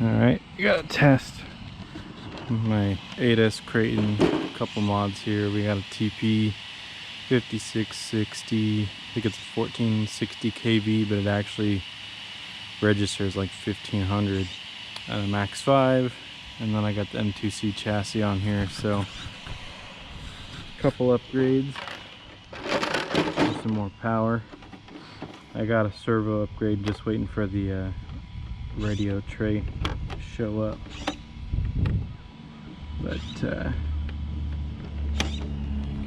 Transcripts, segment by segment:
Alright, got a test my 8S Kraton, a couple mods here. We got a TP 5660, I think it's 1460 kV, but it actually registers like 1500, and a Max 5, and then I got the M2C chassis on here, so a couple upgrades, some more power. I got a servo upgrade, just waiting for the radio tray to show up. But give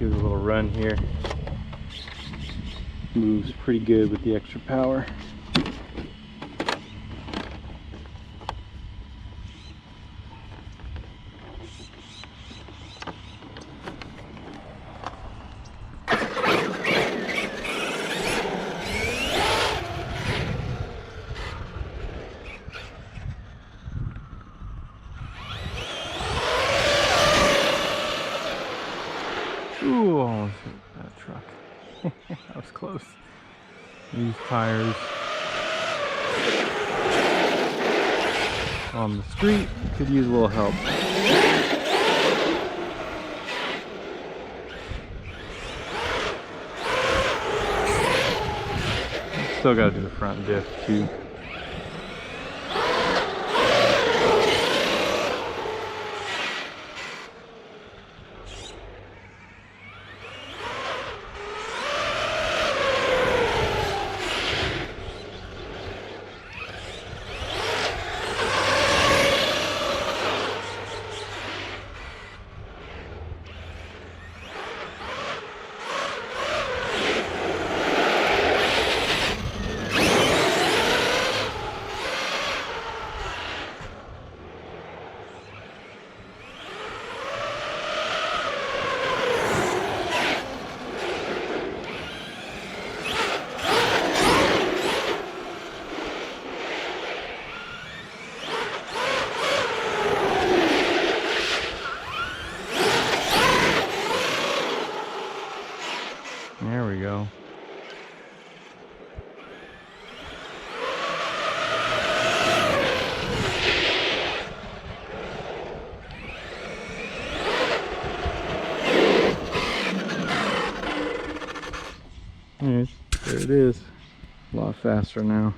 it a little run here. Moves pretty good with the extra power. Ooh, almost hit that truck. That was close. These tires on the street could use a little help. Still got to do the front diff too. There we go. There it is. A lot faster now.